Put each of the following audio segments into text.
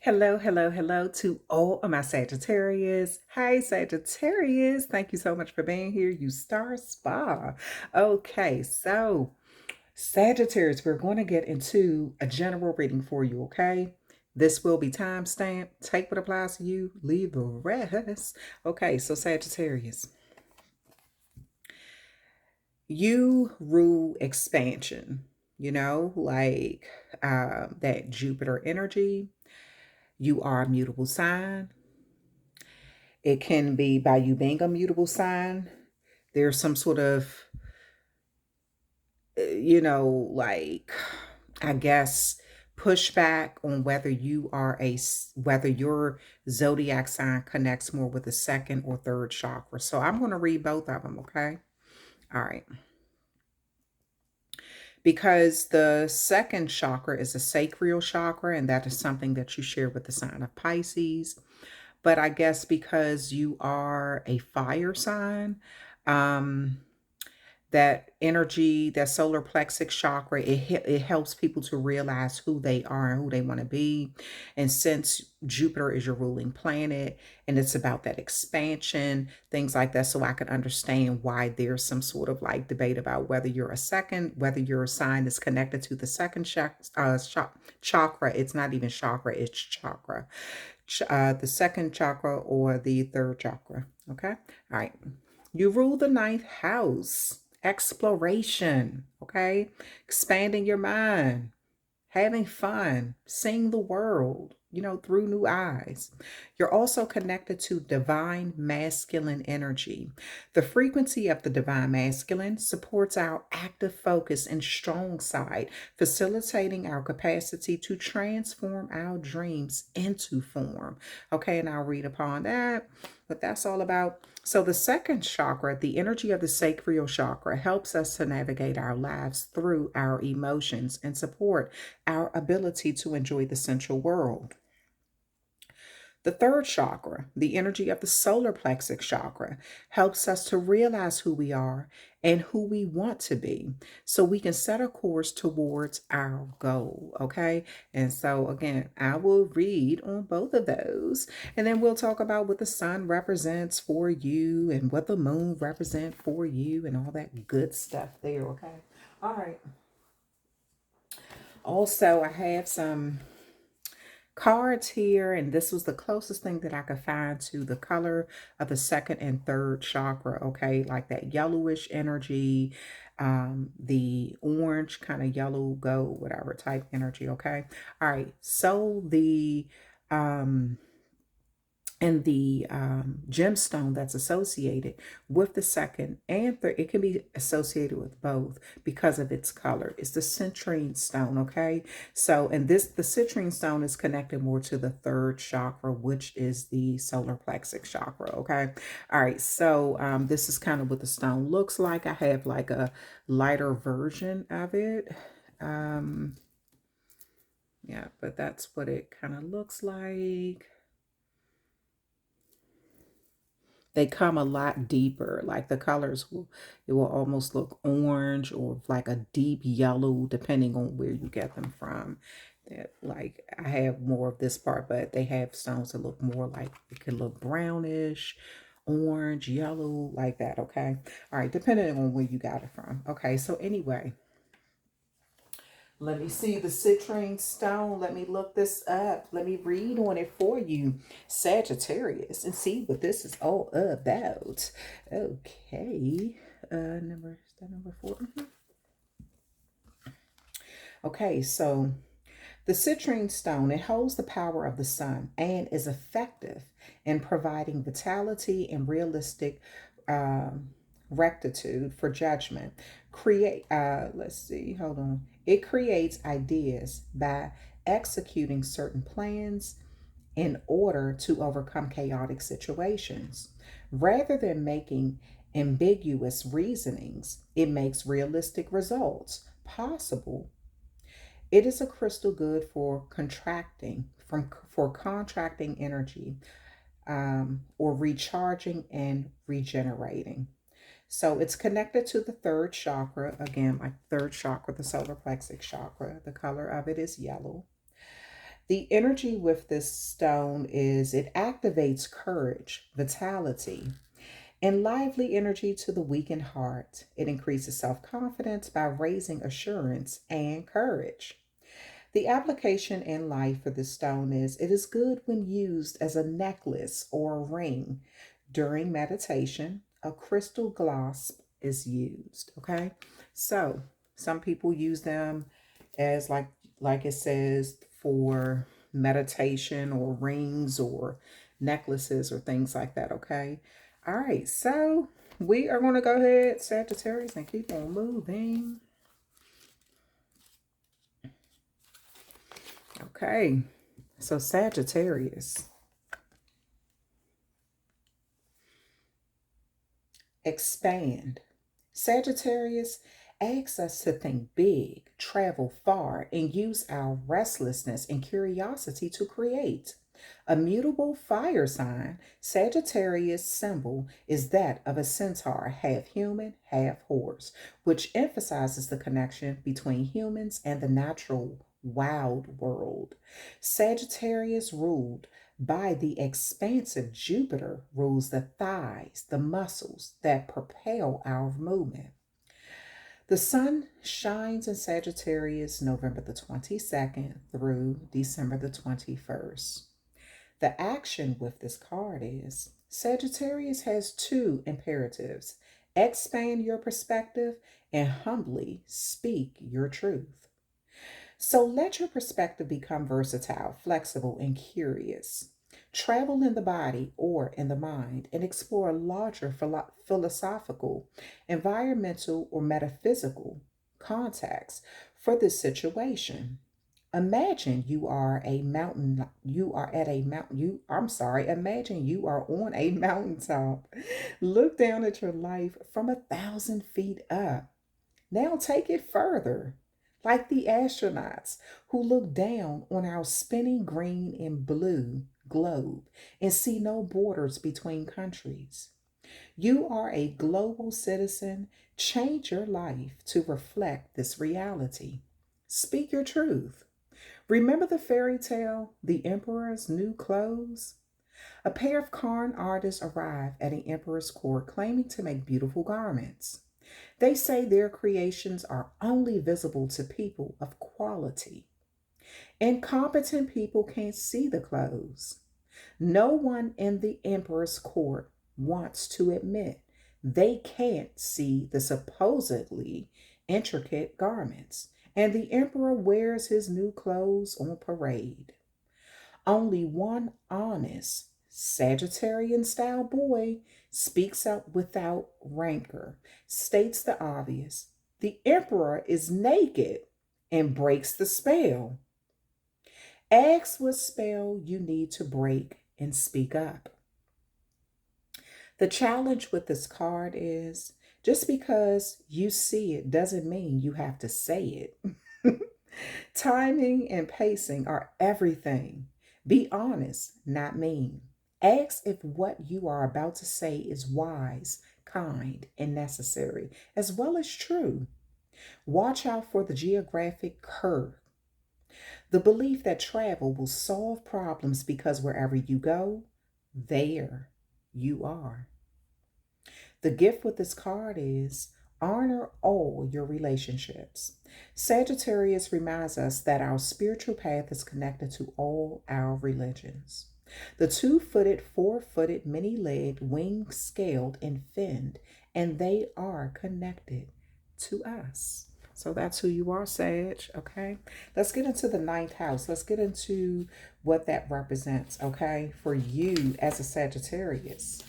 Hello, hello, hello to all of my Sagittarius. Hi, Sagittarius. Thank you so much for being here, you star spa. Okay, so Sagittarius, we're going to get into a general reading for you, okay? This will be time stamped. Take what applies to you, leave the rest. Okay, so Sagittarius, you rule expansion, like that Jupiter energy. You are a mutable sign. It can be by you being a mutable sign. There's some sort of, like, I guess, pushback on whether your zodiac sign connects more with the second or third chakra. So I'm going to read both of them, okay? All right. Because the second chakra is a sacral chakra, and that is something that you share with the sign of Pisces. But I guess because you are a fire sign, um, that energy, that solar plexus chakra, it helps people to realize who they are and who they want to be. And since Jupiter is your ruling planet and it's about that expansion, things like that, so I can understand why there's some sort of like debate about whether your sign is connected to the second chakra. It's not even chakra, it's chakra. The second chakra or the third chakra. Okay. All right. You rule the ninth house. Exploration, okay? Expanding your mind, having fun, seeing the world, through new eyes. You're also connected to divine masculine energy. The frequency of the divine masculine supports our active focus and strong side, facilitating our capacity to transform our dreams into form. Okay, and I'll read upon that, what that's all about. So the second chakra, the energy of the sacral chakra, helps us to navigate our lives through our emotions and support our ability to enjoy the sensual world. The third chakra, the energy of the solar plexus chakra, helps us to realize who we are and who we want to be so we can set a course towards our goal. Okay. And so, again, I will read on both of those and then we'll talk about what the sun represents for you and what the moon represents for you and all that good stuff there. Okay. All right. Also, I have some cards here, and this was the closest thing that I could find to the color of the second and third chakra. Okay, like that yellowish energy, the orange kind of yellow gold, whatever type energy. Okay, all right. So the gemstone that's associated with the second and third, it can be associated with both because of its color. It's the citrine stone, okay? So, and the citrine stone is connected more to the third chakra, which is the solar plexus chakra, okay? All right, so this is kind of what the stone looks like. I have like a lighter version of it. Yeah, but that's what it kind of looks like. They come a lot deeper. Like the colors it will almost look orange or like a deep yellow, depending on where you get them from. Like I have more of this part, but they have stones that look more like it can look brownish, orange, yellow, like that. Okay. All right. Depending on where you got it from. Okay. So anyway, let me see the citrine stone. Let me look this up. Let me read on it for you, Sagittarius, and see what this is all about. Okay. Is that number 4? Okay, so the citrine stone, it holds the power of the sun and is effective in providing vitality and realistic rectitude for judgment. Let's see, hold on. It creates ideas by executing certain plans in order to overcome chaotic situations. Rather than making ambiguous reasonings, it makes realistic results possible. It is a crystal good for contracting energy, or recharging and regenerating. So it's connected to the third chakra. Again, like third chakra, the solar plexus chakra. The color of it is yellow. The energy with this stone is it activates courage, vitality, and lively energy to the weakened heart. It increases self confidence by raising assurance and courage. The application in life for this stone is it is good when used as a necklace or a ring. During meditation, a crystal gloss is used. Okay. So some people use them as like it says for meditation or rings or necklaces or things like that. Okay. All right. So we are going to go ahead, Sagittarius, and keep on moving. Okay. So Sagittarius, expand. Sagittarius asks us to think big, travel far, and use our restlessness and curiosity to create. A mutable fire sign, Sagittarius symbol is that of a centaur, half human, half horse, which emphasizes the connection between humans and the natural wild world. Sagittarius ruled by the expansive Jupiter rules the thighs, the muscles that propel our movement. The sun shines in Sagittarius November the 22nd through December the 21st. The action with this card is Sagittarius has two imperatives: expand your perspective and humbly speak your truth. So let your perspective become versatile, flexible, and curious. Travel in the body or in the mind and explore larger philosophical, environmental, or metaphysical contexts for this situation. Imagine you are a mountain, you are at a mountain, imagine you are on a mountaintop. Look down at your life from 1,000 feet up. Now take it further, like the astronauts who look down on our spinning green and blue globe and see no borders between countries. You are a global citizen. Change your life to reflect this reality. Speak your truth. Remember the fairy tale, The Emperor's New Clothes? A pair of Karn artists arrive at an emperor's court claiming to make beautiful garments. They say their creations are only visible to people of quality. Incompetent people can't see the clothes. No one in the emperor's court wants to admit they can't see the supposedly intricate garments, and the emperor wears his new clothes on parade. Only one honest Sagittarian style boy speaks up without rancor, states the obvious: the emperor is naked, and breaks the spell. Ask what spell you need to break and speak up. The challenge with this card is just because you see it doesn't mean you have to say it. Timing and pacing are everything. Be honest, not mean. Ask if what you are about to say is wise, kind, and necessary, as well as true. Watch out for the geographic curve. The belief that travel will solve problems because wherever you go, there you are. The gift with this card is honor all your relationships. Sagittarius reminds us that our spiritual path is connected to all our religions. The two-footed, four-footed, many-legged, winged, scaled, and finned, and they are connected to us. So that's who you are, Sag. Okay. Let's get into the ninth house. Let's get into what that represents, okay, for you as a Sagittarius.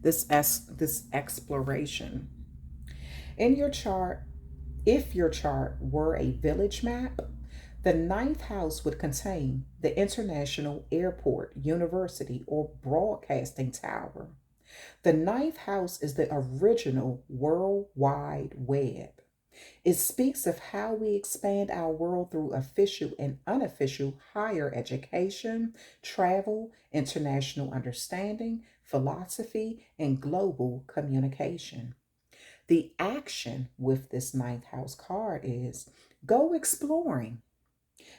This exploration. In your chart, if your chart were a village map, the ninth house would contain the international airport, university, or broadcasting tower. The ninth house is the original World Wide Web. It speaks of how we expand our world through official and unofficial higher education, travel, international understanding, philosophy, and global communication. The action with this ninth house card is go exploring.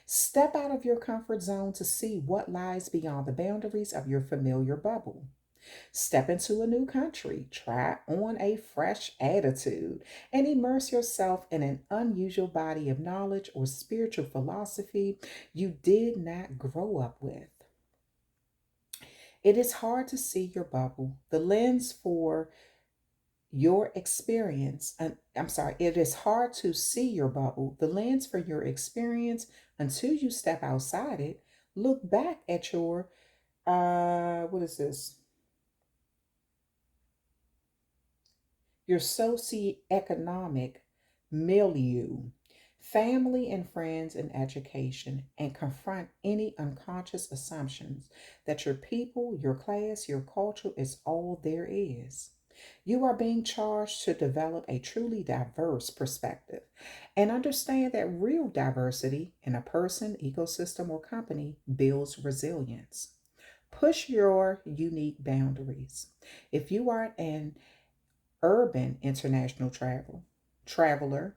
Step out of your comfort zone to see what lies beyond the boundaries of your familiar bubble. Step into a new country, try on a fresh attitude, and immerse yourself in an unusual body of knowledge or spiritual philosophy you did not grow up with. It is hard to see your bubble. The lens for your experience, I'm sorry, it is hard to see your bubble, the lens for your experience until you step outside it. Look back at what is this? Your socioeconomic milieu, family and friends and education, and confront any unconscious assumptions that your people, your class, your culture is all there is. You are being charged to develop a truly diverse perspective and understand that real diversity in a person, ecosystem, or company builds resilience. Push your unique boundaries. If you are an urban international traveler,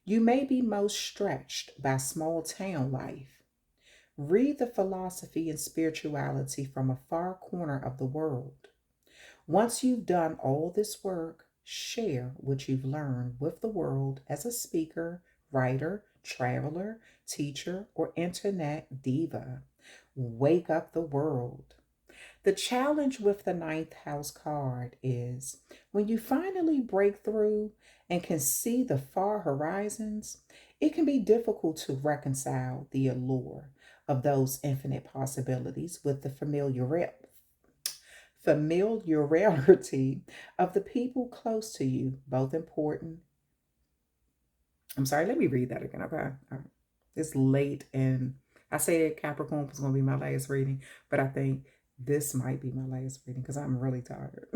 you may be most stretched by small town life. Read the philosophy and spirituality from a far corner of the world. Once you've done all this work, share what you've learned with the world as a speaker, writer, traveler, teacher, or internet diva. Wake up the world. The challenge with the ninth house card is when you finally break through and can see the far horizons, it can be difficult to reconcile the allure of those infinite possibilities with the familiarity of the people close to you, both important. I'm sorry, let me read that again, okay? It's late, and I said Capricorn was going to be my last reading, but I think this might be my last reading because I'm really tired.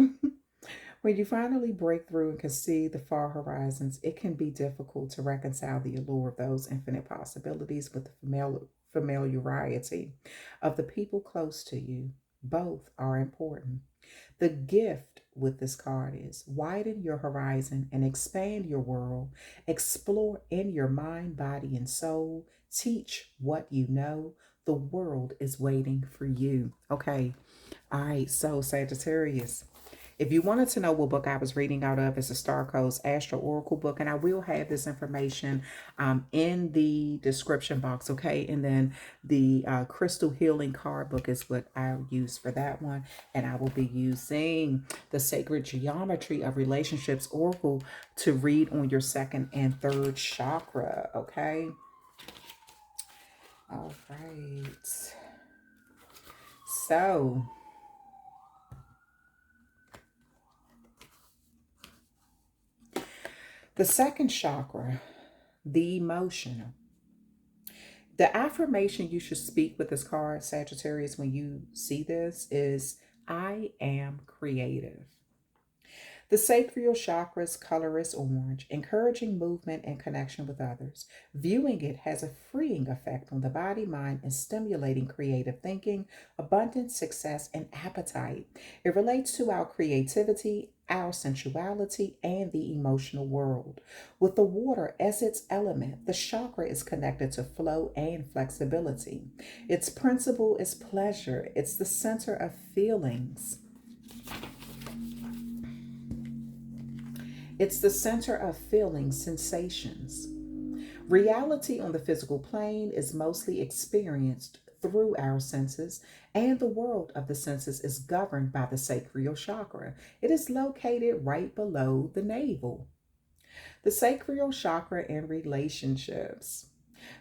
When you finally break through and can see the far horizons, it can be difficult to reconcile the allure of those infinite possibilities with the familiarity of the people close to you. Both are important. The gift with this card is widen your horizon and expand your world. Explore in your mind, body, and soul. Teach what you know. The world is waiting for you. Okay. All right. So, Sagittarius, if you wanted to know what book I was reading out of, it's a Star Codes Astro Oracle book, and I will have this information in the description box, okay? And then the Crystal Healing card book is what I'll use for that one, and I will be using the Sacred Geometry of Relationships Oracle to read on your second and third chakra, okay? All right. So, the second chakra, the emotional. The affirmation you should speak with this card, Sagittarius, when you see this is, I am creative. The sacral chakra's color is orange, encouraging movement and connection with others. Viewing it has a freeing effect on the body, mind, and stimulating creative thinking, abundance, success, and appetite. It relates to our creativity, our sensuality, and the emotional world. With the water as its element, the chakra is connected to flow and flexibility. Its principle is pleasure, it's the center of feelings. It's the center of feeling sensations. Reality on the physical plane is mostly experienced through our senses, and the world of the senses is governed by the sacral chakra. It is located right below the navel. The sacral chakra and relationships.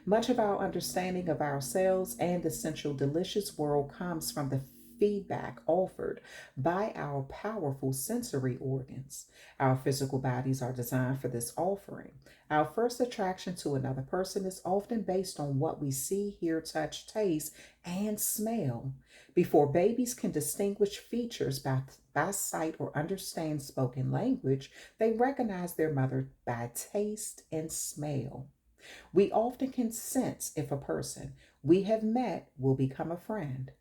Much of our understanding of ourselves and the sensual, delicious world comes from the feedback offered by our powerful sensory organs. Our physical bodies are designed for this offering. Our first attraction to another person is often based on what we see, hear, touch, taste, and smell. Before babies can distinguish features by sight or understand spoken language, they recognize their mother by taste and smell. We often can sense if a person we have met will become a friend.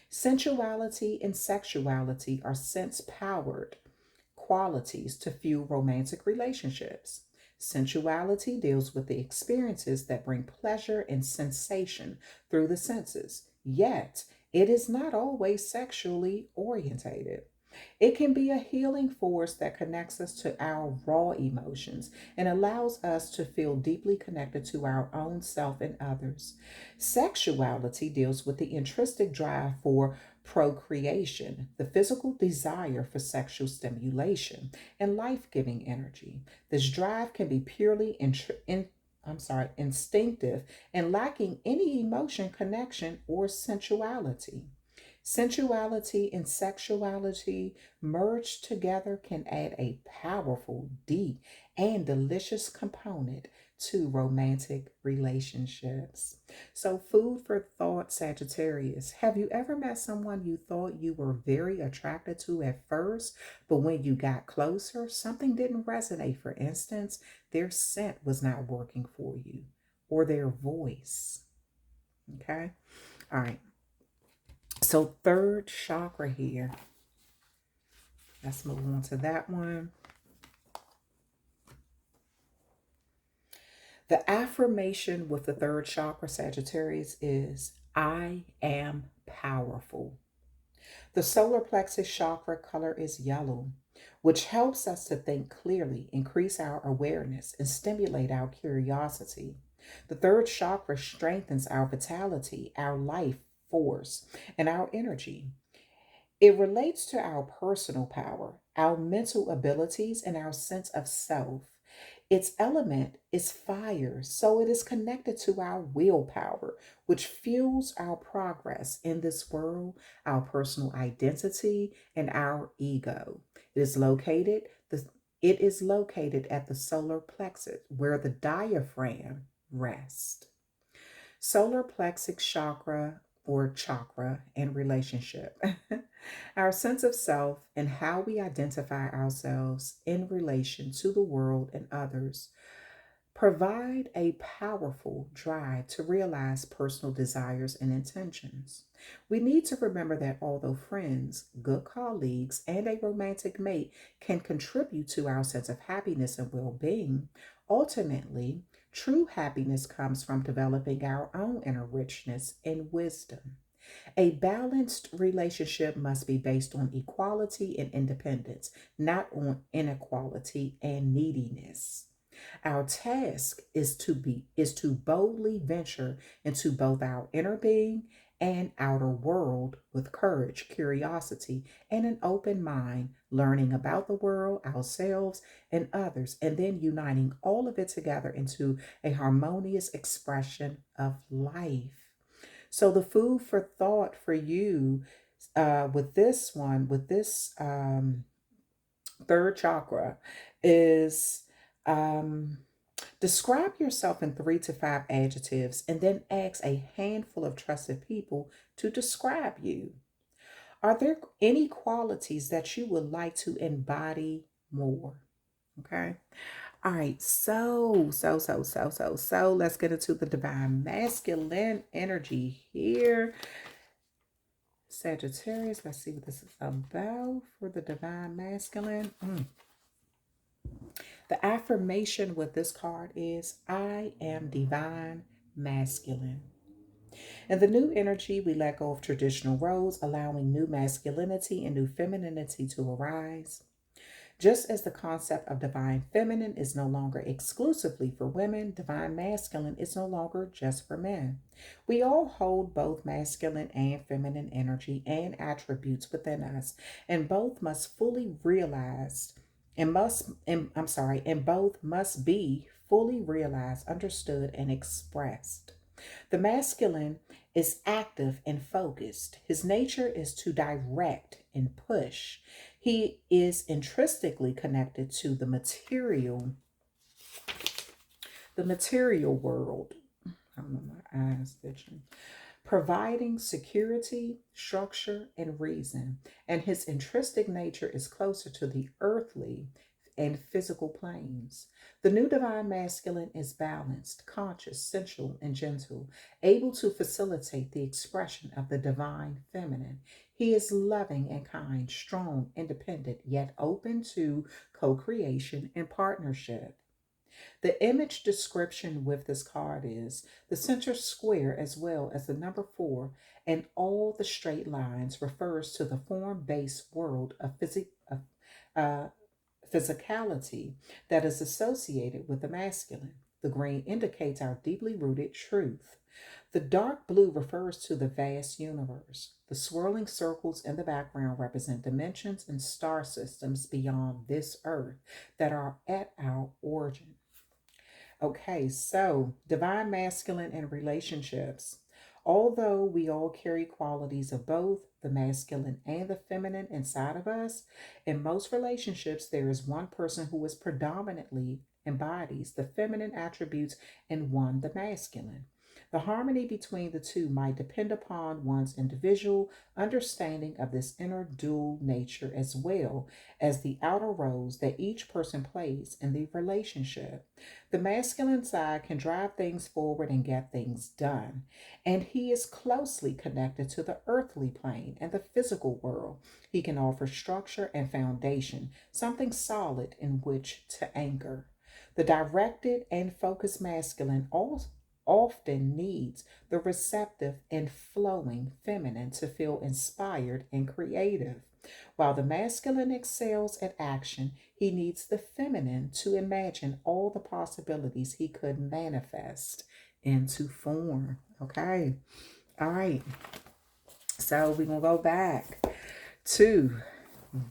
Sensuality and sexuality are sense powered qualities to fuel romantic relationships. Sensuality deals with the experiences that bring pleasure and sensation through the senses, yet it is not always sexually orientated. It can be a healing force that connects us to our raw emotions and allows us to feel deeply connected to our own self and others. Sexuality deals with the intrinsic drive for procreation, the physical desire for sexual stimulation, and life giving energy. This drive can be purely instinctive and lacking any emotion, connection, or sensuality. Sensuality and sexuality merged together can add a powerful, deep, and delicious component to romantic relationships. So, food for thought, Sagittarius. Have you ever met someone you thought you were very attracted to at first, but when you got closer, something didn't resonate? For instance, their scent was not working for you, or their voice. Okay. All right. So, third chakra here. Let's move on to that one. The affirmation with the third chakra, Sagittarius, is I am powerful. The solar plexus chakra color is yellow, which helps us to think clearly, increase our awareness, and stimulate our curiosity. The third chakra strengthens our vitality, our life force, and our energy. It relates to our personal power, our mental abilities, and our sense of self. Its element is fire, so it is connected to our willpower, which fuels our progress in this world, our personal identity, and our ego. It is located the it is located at the solar plexus where the diaphragm rests. Solar plexus chakra or chakra and relationship. Our sense of self and how we identify ourselves in relation to the world and others provide a powerful drive to realize personal desires and intentions. We need to remember that although friends, good colleagues, and a romantic mate can contribute to our sense of happiness and well being, ultimately, true happiness comes from developing our own inner richness and wisdom. A balanced relationship must be based on equality and independence, not on inequality and neediness. Our task is to boldly venture into both our inner being and outer world with courage, curiosity, and an open mind, learning about the world, ourselves, and others, and then uniting all of it together into a harmonious expression of life. So the food for thought for you with this one, with this third chakra, is um, describe yourself in 3 to 5 adjectives and then ask a handful of trusted people to describe you. Are there any qualities that you would like to embody more? Okay. All right. So, let's get into the divine masculine energy here. Sagittarius, let's see what this is about for the divine masculine. The affirmation with this card is I am divine masculine. In the new energy, we let go of traditional roles, allowing new masculinity and new femininity to arise. Just as the concept of divine feminine is no longer exclusively for women, divine masculine is no longer just for men. We all hold both masculine and feminine energy and attributes within us, and both must fully realized and both must be fully realized, understood, and expressed. The masculine is active and focused. His nature is to direct and push. He is intrinsically connected to the material world. I don't know, my eyes itching. Providing security, structure, and reason. And his intrinsic nature is closer to the earthly and physical planes. The new divine masculine is balanced, conscious, sensual, and gentle, able to facilitate the expression of the divine feminine. He is loving and kind, strong, independent, yet open to co creation and partnership. The image description with this card is the center square as well as the number 4 and all the straight lines refers to the form-based world of uh, physicality that is associated with the masculine. The green indicates our deeply rooted truth. The dark blue refers to the vast universe. The swirling circles in the background represent dimensions and star systems beyond this earth that are at our origin. Okay, so divine masculine and relationships. Although we all carry qualities of both the masculine and the feminine inside of us, in most relationships, there is one person who is predominantly embodies the feminine attributes and one the masculine. The harmony between the two might depend upon one's individual understanding of this inner dual nature as well as the outer roles that each person plays in the relationship. The masculine side can drive things forward and get things done, and he is closely connected to the earthly plane and the physical world. He can offer structure and foundation, something solid in which to anchor. The directed and focused masculine often needs the receptive and flowing feminine to feel inspired and creative. While the masculine excels at action, he needs the feminine to imagine all the possibilities he could manifest into form. Okay. All right. So we're going to go back to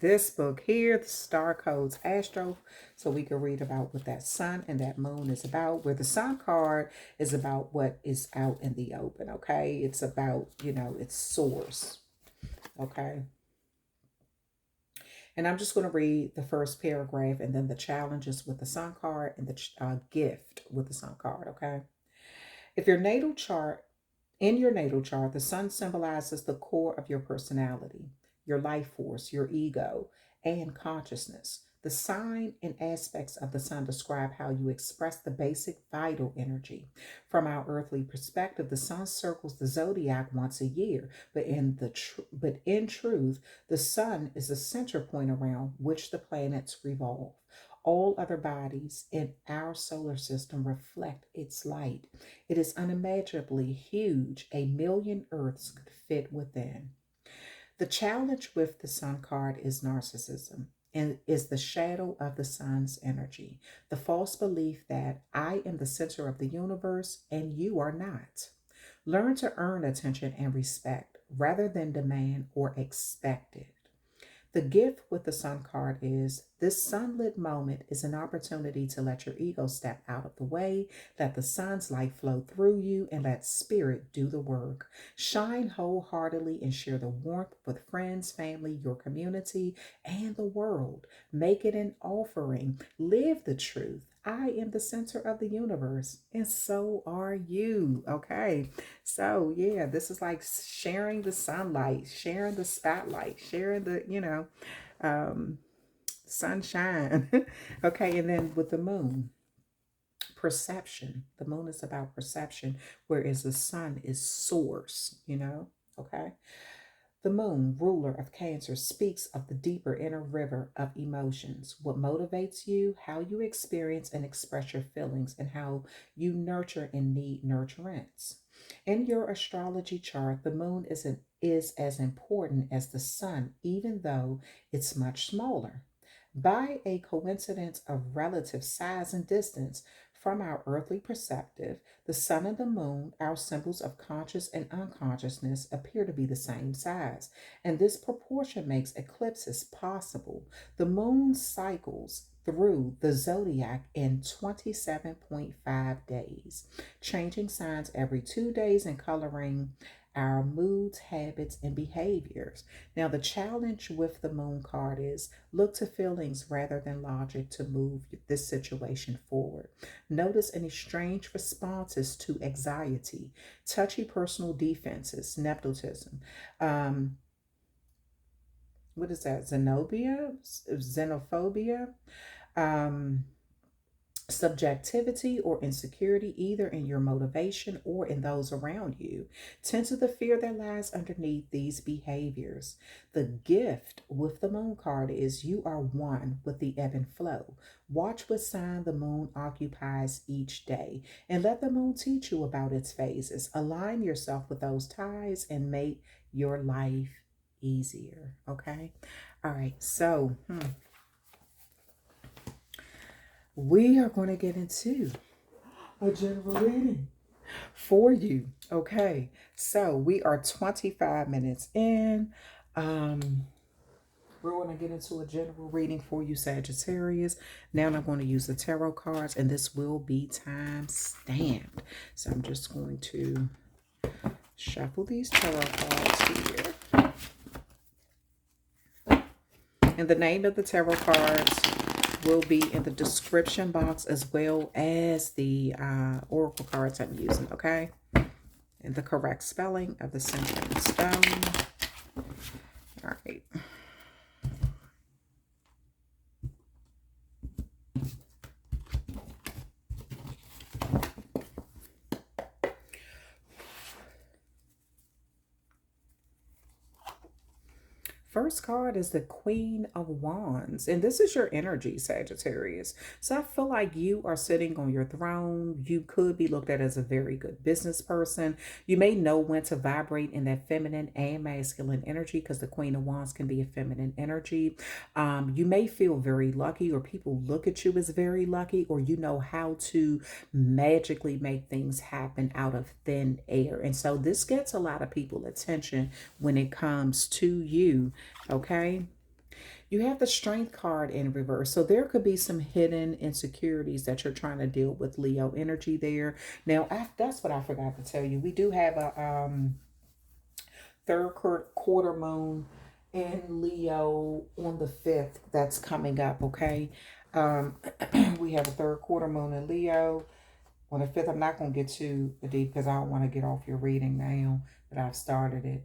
this book here, the Star Codes Astro, so we can read about what that sun and that moon is about. Where the sun card is about what is out in the open, okay? It's about, its source, okay? And I'm just going to read the first paragraph and then the challenges with the sun card and the gift with the sun card, okay? If your natal chart, in your natal chart, the sun symbolizes the core of your personality, your life force, your ego, and consciousness. The sign and aspects of the sun describe how you express the basic vital energy. From our earthly perspective, the sun circles the zodiac once a year, but in truth, the sun is the center point around which the planets revolve. All other bodies in our solar system reflect its light. It is unimaginably huge. 1,000,000 Earths could fit within. The challenge with the sun card is narcissism and is the shadow of the sun's energy. The false belief that I am the center of the universe and you are not. Learn to earn attention and respect rather than demand or expect it. The gift with the sun card is this sunlit moment is an opportunity to let your ego step out of the way, let the sun's light flow through you, and let spirit do the work. Shine wholeheartedly and share the warmth with friends, family, your community, and the world. Make it an offering. Live the truth. I am the center of the universe, and so are you. Okay. So, yeah, this is like sharing the sunlight, sharing the spotlight, sharing the, sunshine. Okay. And then with the moon, perception. The moon is about perception, whereas the sun is source. Okay. The moon, ruler of Cancer, speaks of the deeper inner river of emotions, what motivates you, how you experience and express your feelings, and how you nurture and need nurturance. In your astrology chart, the moon is as important as the sun, even though it's much smaller. By a coincidence of relative size and distance, from our earthly perspective, the sun and the moon, our symbols of conscious and unconsciousness, appear to be the same size, and this proportion makes eclipses possible. The moon cycles through the zodiac in 27.5 days, changing signs every 2 days and coloring our moods, habits, and behaviors. Now, the challenge with the moon card is look to feelings rather than logic to move this situation forward. Notice any strange responses to anxiety, touchy personal defenses, nepotism. What is that? Xenophobia? Um, subjectivity or insecurity, either in your motivation or in those around you. Tend to the fear that lies underneath these behaviors. The gift with the moon card is you are one with the ebb and flow. Watch what sign the moon occupies each day and let the moon teach you about its phases. Align yourself with those ties and make your life easier. Okay. All right. So, we are going to get into a general reading for you. Okay, so we are 25 minutes in. We're going to get into a general reading for you, Sagittarius. Now I'm going to use the tarot cards, and this will be time stamped. So I'm just going to shuffle these tarot cards here. And the name of the tarot cards will be in the description box, as well as the oracle cards I'm using, okay? And the correct spelling of the centering stone. All right. First card is the Queen of Wands, and this is your energy, Sagittarius. So I feel like you are sitting on your throne. You could be looked at as a very good business person. You may know when to vibrate in that feminine and masculine energy, because the Queen of Wands can be a feminine energy. You may feel very lucky, or people look at you as very lucky, or you know how to magically make things happen out of thin air. And so this gets a lot of people attention when it comes to you. Okay, you have the Strength card in reverse. So there could be some hidden insecurities that you're trying to deal with, Leo energy there. Now, that's what I forgot to tell you. We do have a third quarter moon in Leo on the 5th that's coming up, okay? We have a third quarter moon in Leo on the 5th. I'm not going to get too deep because I don't want to get off your reading now that I've started it.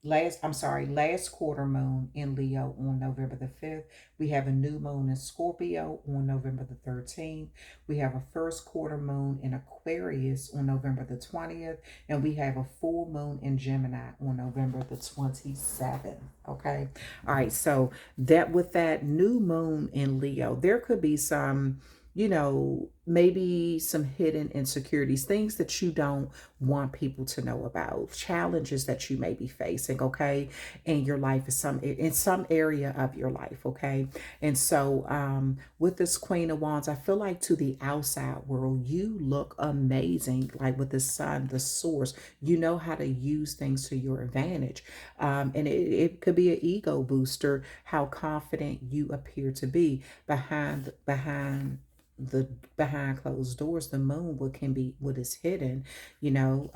Last quarter moon in Leo on November the 5th. We have a new moon in Scorpio on November the 13th. We have a first quarter moon in Aquarius on November the 20th. And we have a full moon in Gemini on November the 27th. Okay. All right. So that with that new moon in Leo, there could be some, you know, maybe some hidden insecurities, things that you don't want people to know about, challenges that you may be facing, okay, in your life, in some area of your life, okay. And so with this Queen of Wands, I feel like to the outside world, you look amazing, like with the sun, the source, you know how to use things to your advantage. And it could be an ego booster, how confident you appear to be behind closed doors. The moon, what is hidden, you know.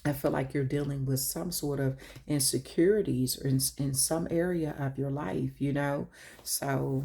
I feel like you're dealing with some sort of insecurities in some area of your life, you know. So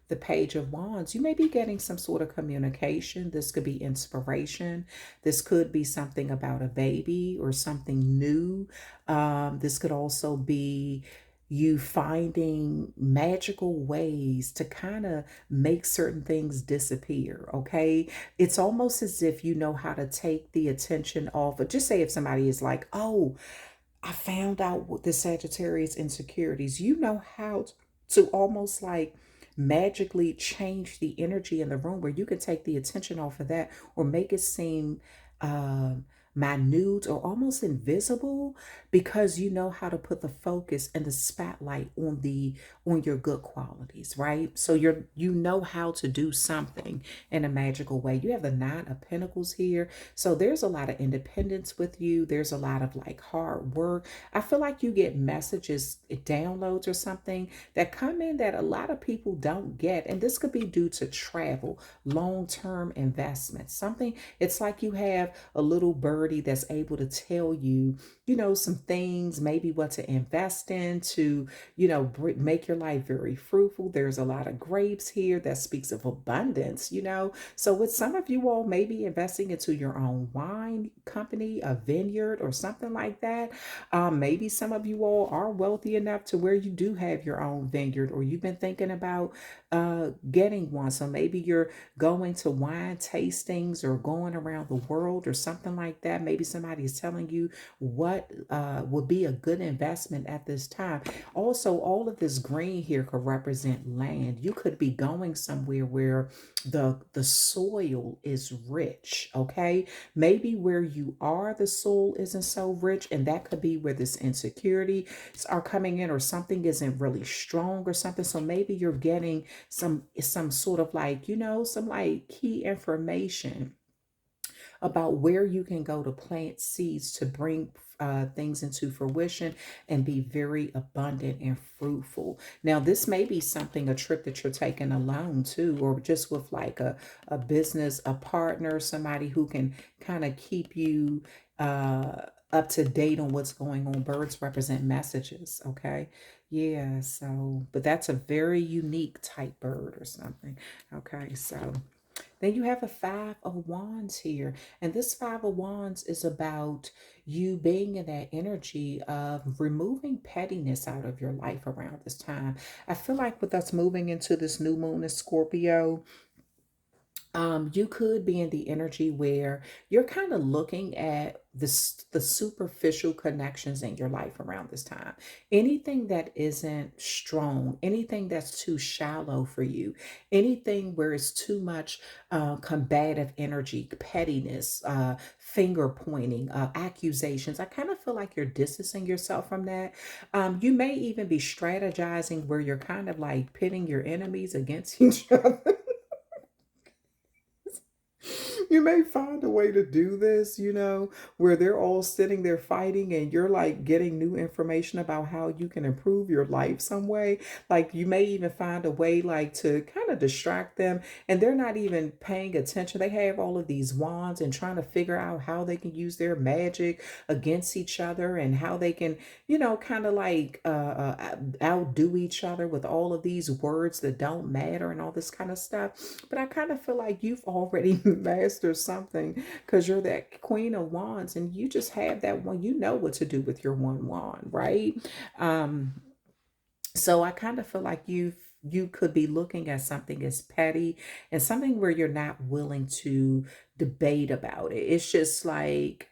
the Page of Wands, you may be getting some sort of communication. This could be inspiration. This could be something about a baby or something new. This could also be you finding magical ways to kind of make certain things disappear, okay? It's almost as if you know how to take the attention off. But just say if somebody is like, oh, I found out what the Sagittarius insecurities, you know how to almost like magically change the energy in the room where you can take the attention off of that or make it seem minute or almost invisible, because you know how to put the focus and the spotlight on your good qualities, right? So you know how to do something in a magical way. You have the Nine of Pentacles here, so there's a lot of independence with you. There's a lot of like hard work. I feel like you get messages, downloads or something that come in that a lot of people don't get, and this could be due to travel, long-term investment, something. It's like you have a little bird birdie that's able to tell you, you know, some things, maybe what to invest in to, you know, make your life very fruitful. There's a lot of grapes here that speaks of abundance, you know. So with some of you all maybe investing into your own wine company, a vineyard or something like that. Maybe some of you all are wealthy enough to where you do have your own vineyard, or you've been thinking about getting one. So maybe you're going to wine tastings or going around the world or something like that. Maybe somebody is telling you what would be a good investment at this time. Also, all of this green here could represent land. You could be going somewhere where the soil is rich, okay? Maybe where you are, the soil isn't so rich, and that could be where this insecurity are coming in, or something isn't really strong or something. So maybe you're getting some sort of like, you know, some like key information about where you can go to plant seeds to bring things into fruition and be very abundant and fruitful. Now, this may be something, a trip that you're taking alone too, or just with like a business, a partner, somebody who can kind of keep you up to date on what's going on. Birds represent messages, okay? Yeah, so, but that's a very unique type bird or something. Okay, so then you have a Five of Wands here. And this Five of Wands is about you being in that energy of removing pettiness out of your life around this time. I feel like with us moving into this new moon in Scorpio, you could be in the energy where you're kind of looking at the superficial connections in your life around this time. Anything that isn't strong, anything that's too shallow for you, anything where it's too much combative energy, pettiness, finger pointing, accusations. I kind of feel like you're distancing yourself from that. You may even be strategizing where you're kind of like pitting your enemies against each other. You may find a way to do this, you know, where they're all sitting there fighting and you're like getting new information about how you can improve your life some way. Like you may even find a way like to kind of distract them, and they're not even paying attention. They have all of these wands and trying to figure out how they can use their magic against each other, and how they can, you know, kind of like outdo each other with all of these words that don't matter and all this kind of stuff. But I kind of feel like you've already mastered something, because you're that Queen of Wands and you just have that one. You know what to do with your one wand, right? Um, so I kind of feel like you could be looking at something as petty and something where you're not willing to debate about it. It's just like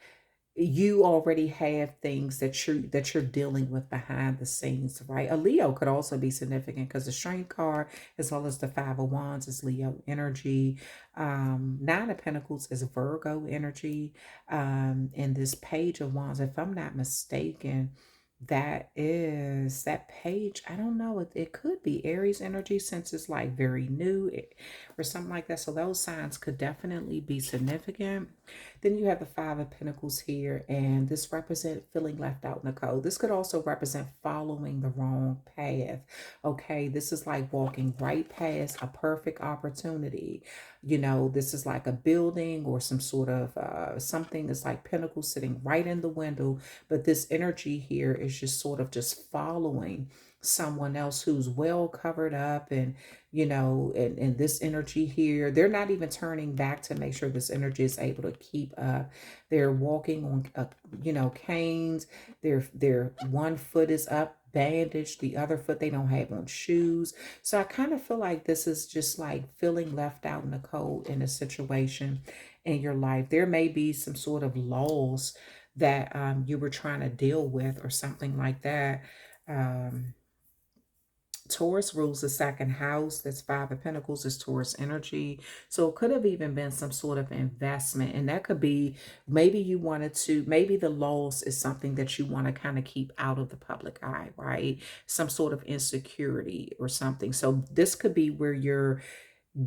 you already have things that you're dealing with behind the scenes, right? A Leo could also be significant because the Strength card, as well as the Five of Wands, is Leo energy. Nine of Pentacles is Virgo energy. And this Page of Wands, if I'm not mistaken, that is that page. I don't know. It could be Aries energy, since it's like very new, or something like that. So those signs could definitely be significant. Then you have the Five of Pentacles here, and this represents feeling left out in the cold. This could also represent following the wrong path. Okay, this is like walking right past a perfect opportunity. You know, this is like a building or some sort of something that's like pentacles sitting right in the window, but this energy here is just sort of just following someone else who's well covered up, and you know, and this energy here, they're not even turning back to make sure this energy is able to keep up. They're walking on you know, canes. Their one foot is up bandaged, the other foot they don't have on shoes. So I kind of feel like this is just like feeling left out in the cold in a situation in your life. There may be some sort of loss that you were trying to deal with or something like that. Um, Taurus rules the second house. That's Five of Pentacles is Taurus energy. So it could have even been some sort of investment. And that could be, maybe you wanted to, maybe the loss is something that you want to kind of keep out of the public eye, right? Some sort of insecurity or something. So this could be where you're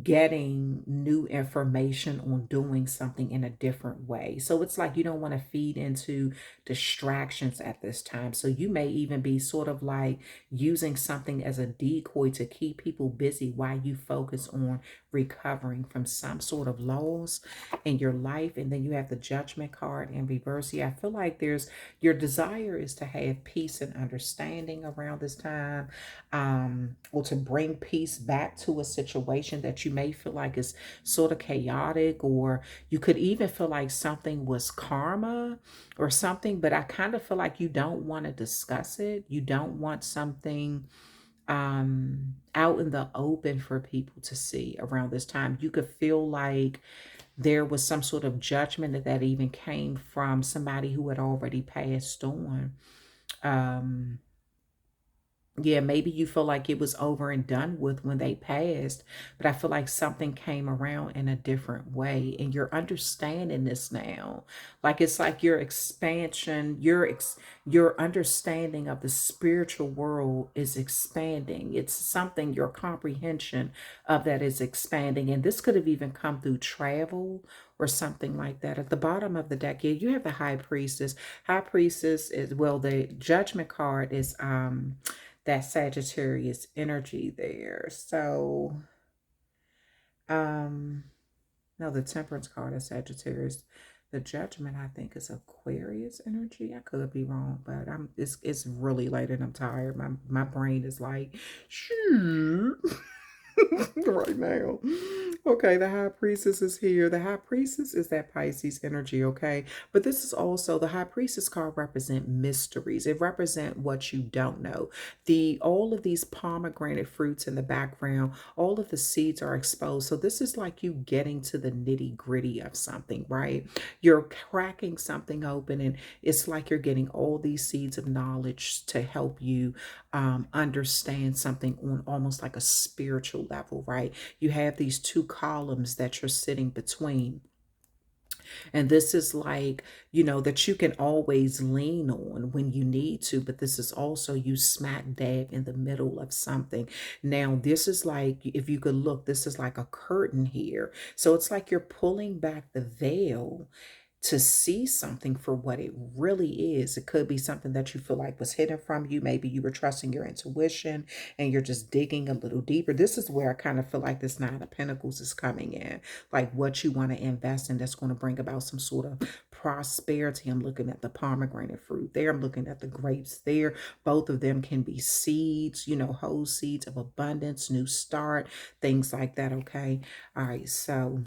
getting new information on doing something in a different way. So it's like you don't want to feed into distractions at this time. So you may even be sort of like using something as a decoy to keep people busy while you focus on recovering from some sort of loss in your life. And then you have the Judgment card in reverse. Yeah, I feel like your desire is to have peace and understanding around this time, or to bring peace back to a situation that you may feel like is sort of chaotic, or you could even feel like something was karma or something, but I kind of feel like you don't want to discuss it. You don't want something out in the open for people to see around this time. You could feel like there was some sort of judgment that even came from somebody who had already passed on. Um, yeah, maybe you feel like it was over and done with when they passed, but I feel like something came around in a different way, and you're understanding this now. Like it's like your expansion, your understanding of the spiritual world is expanding. It's something, your comprehension of that is expanding, and this could have even come through travel or something like that. At the bottom of the deck, yeah, you have the High Priestess. High Priestess is, well, the Judgment card is that Sagittarius energy there. So, no, the Temperance card is Sagittarius. The Judgment, I think, is Aquarius energy. I could be wrong, but it's really late and I'm tired. My brain is like, shoot. Right now. Okay, the High Priestess is here. The High Priestess is that Pisces energy, okay? But this is also, the High Priestess card represent mysteries. It represent what you don't know. All of these pomegranate fruits in the background, all of the seeds are exposed. So this is like you getting to the nitty-gritty of something, right? You're cracking something open, and it's like you're getting all these seeds of knowledge to help you understand something on almost like a spiritual level, right? You have these two columns that you're sitting between. And this is like, that you can always lean on when you need to, but this is also you smack dab in the middle of something. Now, this is like, if you could look, this is like a curtain here. So it's like you're pulling back the veil to see something for what it really is. It could be something that you feel like was hidden from you. Maybe you were trusting your intuition and you're just digging a little deeper. This is where I kind of feel like this Nine of Pentacles is coming in, like what you want to invest in that's going to bring about some sort of prosperity. I'm looking at the pomegranate fruit there. I'm looking at the grapes there. Both of them can be seeds, whole seeds of abundance, new start, things like that. Okay. All right. So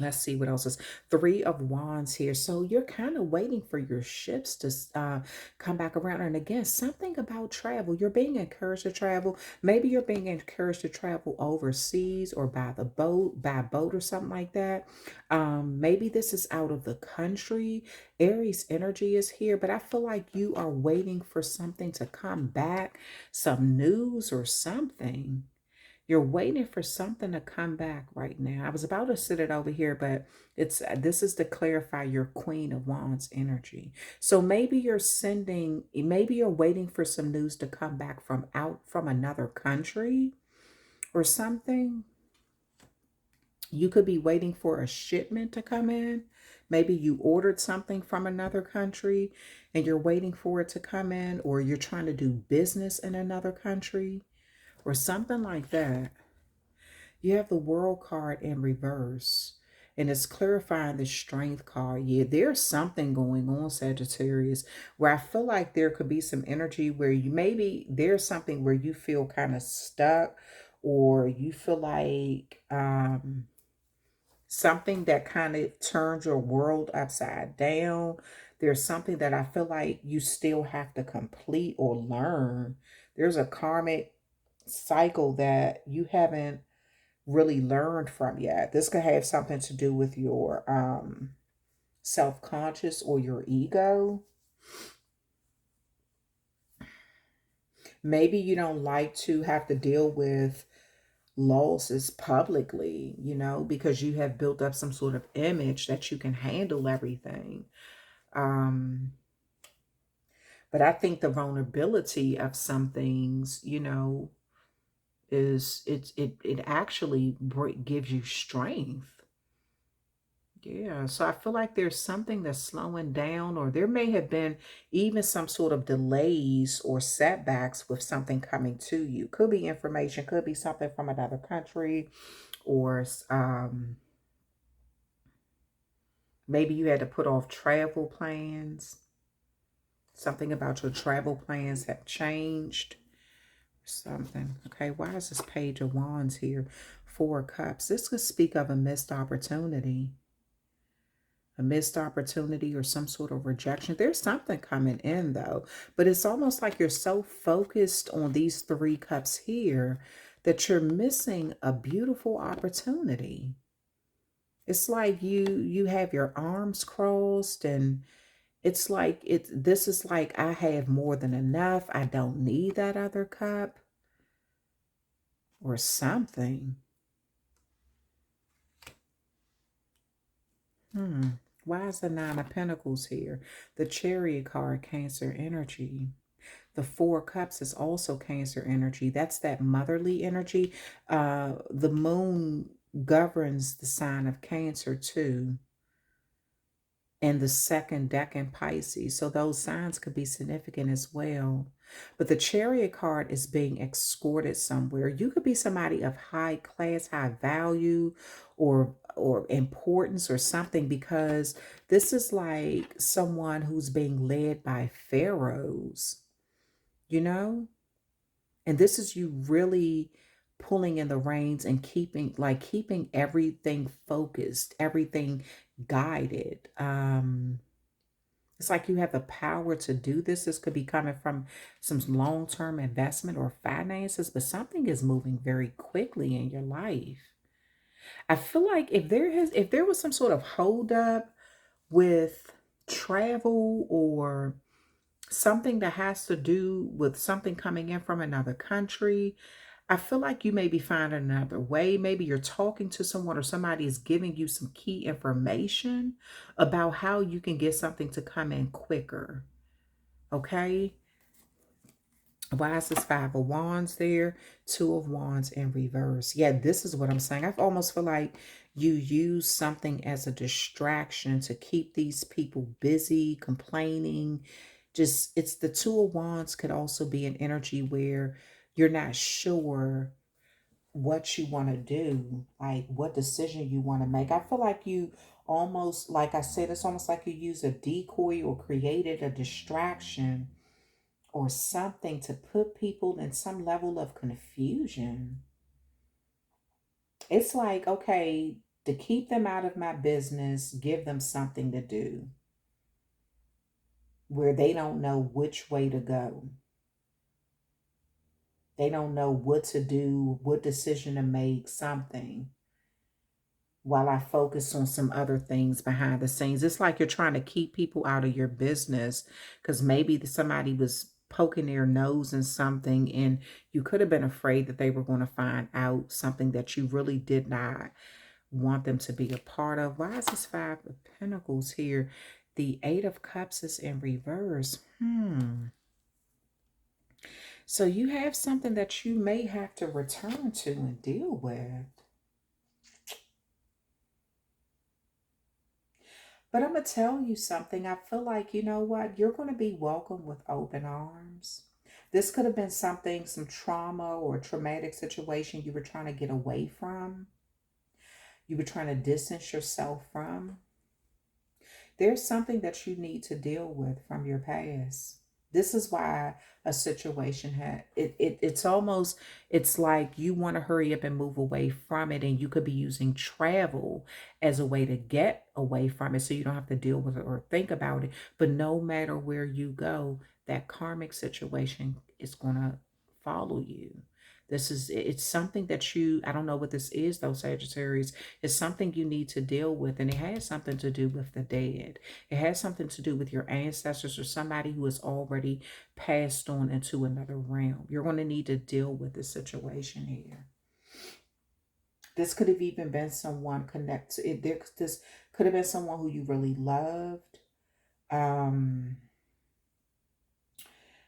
let's see what else is. Three of Wands here. So you're kind of waiting for your ships to come back around. And again, something about travel. You're being encouraged to travel. Maybe you're being encouraged to travel overseas or by boat or something like that. Maybe this is out of the country. Aries energy is here, but I feel like you are waiting for something to come back, some news or something. You're waiting for something to come back right now. I was about to sit it over here, but this is to clarify your Queen of Wands energy. So maybe maybe you're waiting for some news to come back from another country or something. You could be waiting for a shipment to come in. Maybe you ordered something from another country and you're waiting for it to come in, or you're trying to do business in another country or something like that. You have the World card in reverse, and it's clarifying the Strength card. Yeah, there's something going on, Sagittarius, where I feel like there could be some energy where there's something where you feel kind of stuck, or you feel like something that kind of turns your world upside down. There's something that I feel like you still have to complete or learn. There's a karmic cycle that you haven't really learned from yet. This could have something to do with your self-conscious or your ego. Maybe you don't like to have to deal with losses publicly, because you have built up some sort of image that you can handle everything. But I think the vulnerability of some things, is it actually gives you strength. Yeah, so I feel like there's something that's slowing down, or there may have been even some sort of delays or setbacks with something coming to you. Could be information, could be something from another country, or maybe you had to put off travel plans. Something about your travel plans have changed. Something. Okay, why is this Page of Wands here? Four of Cups. This could speak of a missed opportunity. A missed opportunity or some sort of rejection. There's something coming in though, but it's almost like you're so focused on these three cups here that you're missing a beautiful opportunity. It's like you have your arms crossed, and it's like this is like, I have more than enough. I don't need that other cup or something. Why is the Nine of Pentacles here? The Chariot card, Cancer energy. The Four of Cups is also Cancer energy. That's that motherly energy. The moon governs the sign of Cancer too. And the second decan Pisces. So those signs could be significant as well. But the Chariot card is being escorted somewhere. You could be somebody of high class, high value, or importance or something, because this is like someone who's being led by pharaohs, you know? And this is you really pulling in the reins and keeping everything focused, everything guided. It's like you have the power to do this. This could be coming from some long-term investment or finances, but something is moving very quickly in your life. I feel like if there was some sort of holdup with travel or something that has to do with something coming in from another country, I feel like you may be finding another way. Maybe you're talking to someone, or somebody is giving you some key information about how you can get something to come in quicker. Okay? Why is this Five of Wands there? Two of Wands in reverse. Yeah, this is what I'm saying. I almost feel like you use something as a distraction to keep these people busy, complaining. Just, it's the Two of Wands could also be an energy where you're not sure what you want to do, like what decision you want to make. I feel like you almost, like I said, it's almost like you use a decoy or created a distraction or something to put people in some level of confusion. It's like, okay, to keep them out of my business, give them something to do where they don't know which way to go. They don't know what to do, what decision to make, something, while I focus on some other things behind the scenes. It's like you're trying to keep people out of your business because maybe somebody was poking their nose in something, and you could have been afraid that they were going to find out something that you really did not want them to be a part of. Why is this Five of Pentacles here? The Eight of Cups is in reverse. So you have something that you may have to return to and deal with. But I'm going to tell you something. I feel like, you know what? You're going to be welcomed with open arms. This could have been something, some trauma or traumatic situation you were trying to get away from. You were trying to distance yourself from. There's something that you need to deal with from your past. This is why a situation it's almost, it's like you want to hurry up and move away from it, and you could be using travel as a way to get away from it so you don't have to deal with it or think about it. But no matter where you go, that karmic situation is going to follow you. It's something that I don't know what this is though, Sagittarius. It's something you need to deal with, and it has something to do with the dead. It has something to do with your ancestors or somebody who has already passed on into another realm. You're going to need to deal with this situation here. This could have even been someone connected. This could have been someone who you really loved.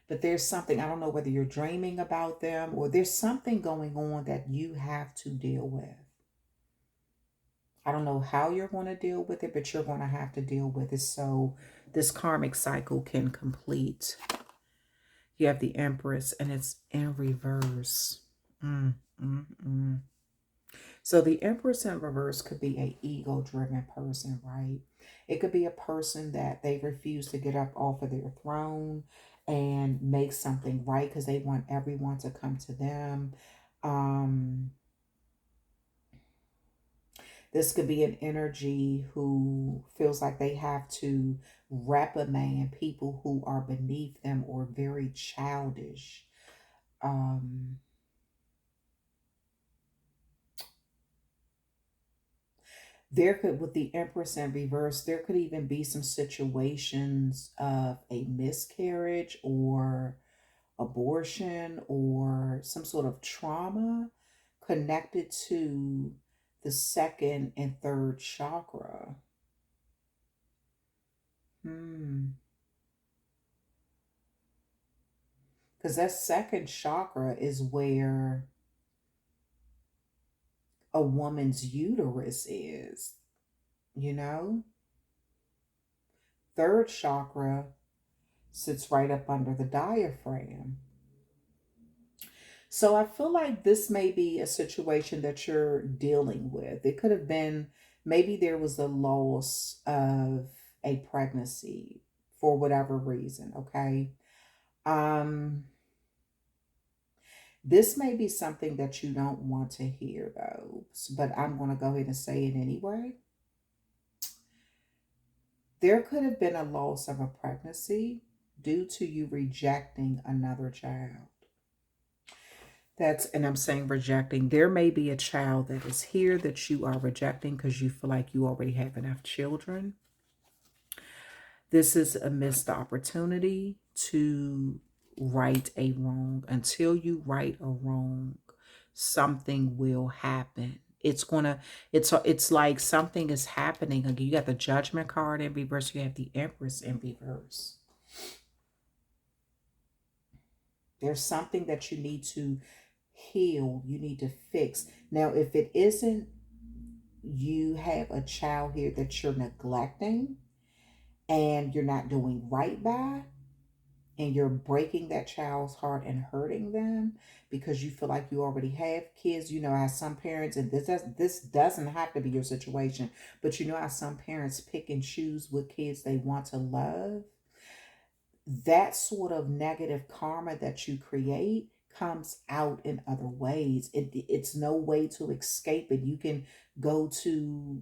But there's something, I don't know whether you're dreaming about them or there's something going on that you have to deal with. I don't know how you're going to deal with it, but you're going to have to deal with it so this karmic cycle can complete. You have the Empress, and it's in reverse. Mm, mm, mm. So the Empress in reverse could be a ego-driven person, right? It could be a person that they refuse to get up off of their throne and make something right because they want everyone to come to them. Um, this could be an energy who feels like they have to reprimand people who are beneath them or very childish. Um, there could, with the Empress in reverse, there could even be some situations of a miscarriage or abortion or some sort of trauma connected to the second and third chakra. Because that second chakra is where a woman's uterus is, you know? Third chakra sits right up under the diaphragm. So I feel like this may be a situation that you're dealing with. It could have been maybe there was a loss of a pregnancy for whatever reason, okay? Um this may be something that you don't want to hear though, but I'm going to go ahead and say it anyway. There could have been a loss of a pregnancy due to you rejecting another child. And I'm saying rejecting. There may be a child that is here that you are rejecting because you feel like you already have enough children. This is a missed opportunity to right a wrong. Until you right a wrong, something will happen. It's like something is happening. Again, you got the Judgment card in reverse. You have the Empress in reverse. There's something that you need to heal, you need to fix. Now, if it isn't, you have a child here that you're neglecting and you're not doing right by, and you're breaking that child's heart and hurting them because you feel like you already have kids. You know how some parents, and this doesn't have to be your situation, but you know how some parents pick and choose what kids they want to love. That sort of negative karma that you create comes out in other ways. It's no way to escape it. You can go to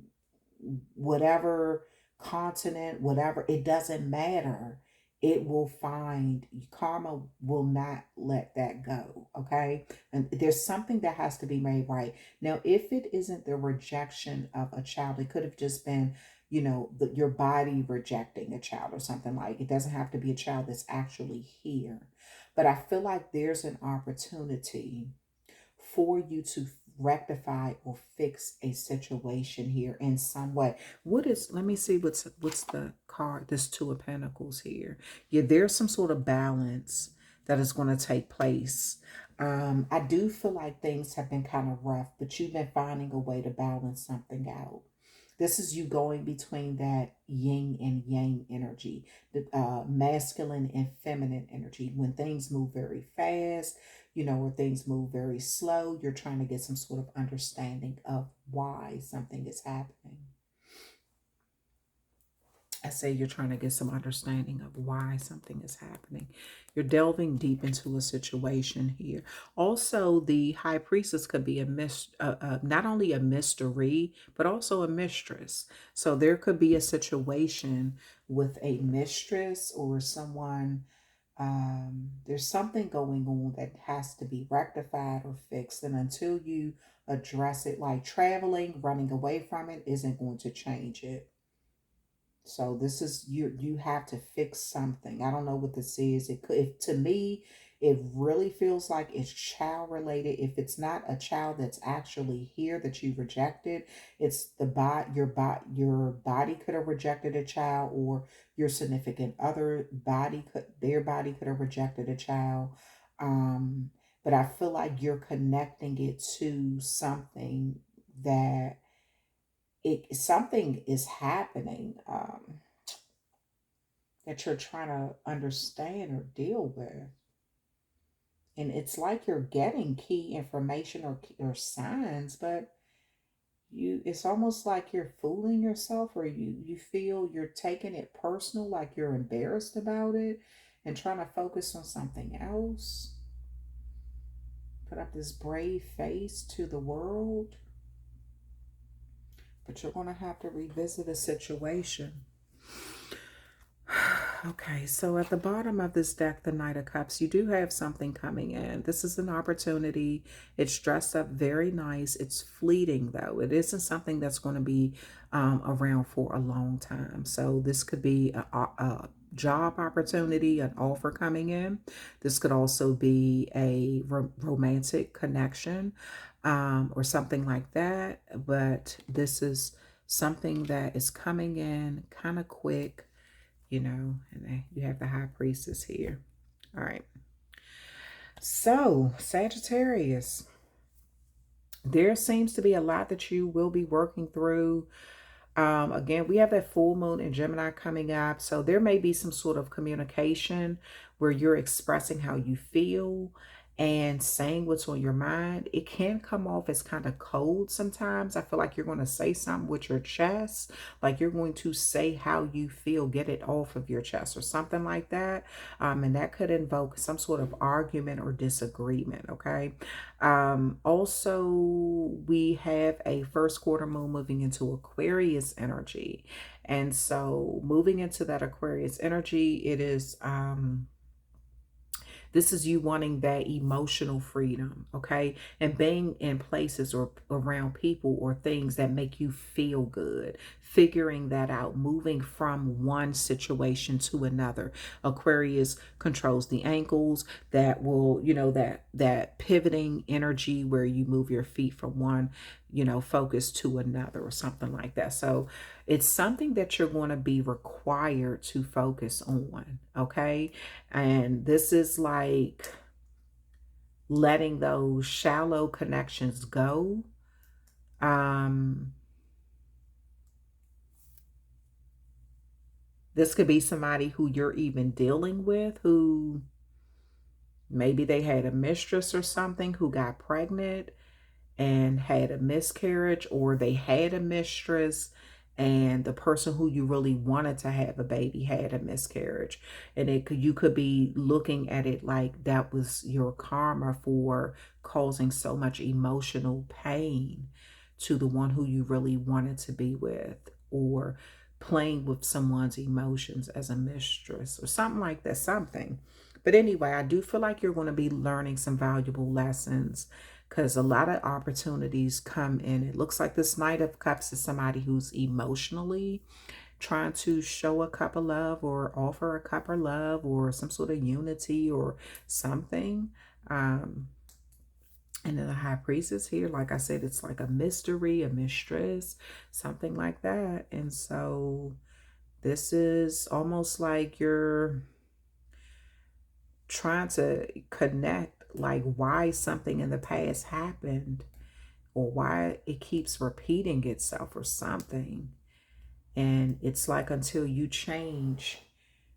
whatever continent, whatever, it doesn't matter. It will find, karma will not let that go. Okay. And there's something that has to be made right. Now, if it isn't the rejection of a child, it could have just been, you know, your body rejecting a child or something. Like, it doesn't have to be a child that's actually here. But I feel like there's an opportunity for you to rectify or fix a situation here in some way. Let me see what's the card, this Two of Pentacles here. Yeah, there's some sort of balance that is going to take place. I do feel like things have been kind of rough, but you've been finding a way to balance something out. This is you going between that yin and yang energy, the masculine and feminine energy. When things move very fast, you know, or things move very slow, you're trying to get some sort of understanding of why something is happening. I say you're trying to get some understanding of why something is happening. You're delving deep into a situation here. Also, the High Priestess could be not only a mystery, but also a mistress. So there could be a situation with a mistress or someone. There's something going on that has to be rectified or fixed. And until you address it, like traveling, running away from it isn't going to change it. So this is, you have to fix something. I don't know what this is. It could, if, to me, it really feels like it's child related. If it's not a child that's actually here that you rejected, it's your body could have rejected a child, or your significant other their body could have rejected a child. But I feel like you're connecting it to something that something is happening that you're trying to understand or deal with. And it's like you're getting key information or signs, but it's almost like you're fooling yourself, or you feel you're taking it personal, like you're embarrassed about it and trying to focus on something else. Put up this brave face to the world, but you're going to have to revisit a situation. Okay, so at the bottom of this deck, the Knight of Cups, you do have something coming in. This is an opportunity. It's dressed up very nice. It's fleeting, though. It isn't something that's going to be around for a long time. So this could be a job opportunity, an offer coming in. This could also be a romantic connection or something like that. But this is something that is coming in kind of quick. You know, and then you have the High Priestess here. All right. So, Sagittarius, there seems to be a lot that you will be working through. Again, we have that full moon in Gemini coming up. So there may be some sort of communication where you're expressing how you feel and saying what's on your mind. It can come off as kind of cold sometimes. I feel like you're going to say something with your chest, like you're going to say how you feel, get it off of your chest or something like that. And that could invoke some sort of argument or disagreement, okay? Also, we have a first quarter moon moving into Aquarius energy. And so moving into that Aquarius energy, it is this is you wanting that emotional freedom, okay? And being in places or around people or things that make you feel good, figuring that out, moving from one situation to another. Aquarius controls the ankles, that will, you know, that pivoting energy where you move your feet from one, you know, focus to another or something like that. So it's something that you're going to be required to focus on, okay? And this is like letting those shallow connections go. This could be somebody who you're even dealing with, who maybe they had a mistress or something who got pregnant and had a miscarriage, or they had a mistress and the person who you really wanted to have a baby had a miscarriage. And you could be looking at it like that was your karma for causing so much emotional pain to the one who you really wanted to be with, or playing with someone's emotions as a mistress or something like that, something. But anyway, I do feel like you're going to be learning some valuable lessons, because a lot of opportunities come in. It looks like this Knight of Cups is somebody who's emotionally trying to show a cup of love or offer a cup of love or some sort of unity or something. And then the High Priestess here, like I said, it's like a mystery, a mistress, something like that. And so this is almost like you're trying to connect, like why something in the past happened or why it keeps repeating itself or something. And it's like until you change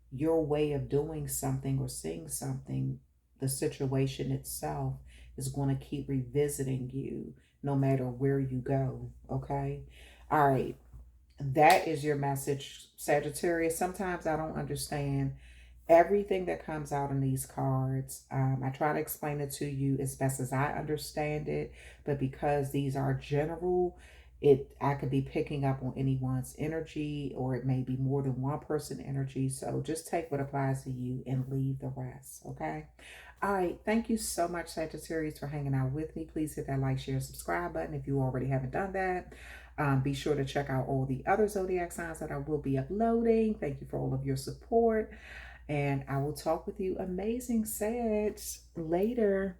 your way of doing something or seeing something, the situation itself is going to keep revisiting you no matter where you go, okay? All right. That is your message, Sagittarius. Sometimes I don't understand everything that comes out in these cards. I try to explain it to you as best as I understand it, but because these are general, I could be picking up on anyone's energy, or it may be more than one person energy. So just take what applies to you and leave the rest, okay? All right, thank you so much, Sagittarius, for hanging out with me. Please hit that like, share, subscribe button if you already haven't done that. Be sure to check out all the other zodiac signs that I will be uploading. Thank you for all of your support. And I will talk with you amazing Sag later.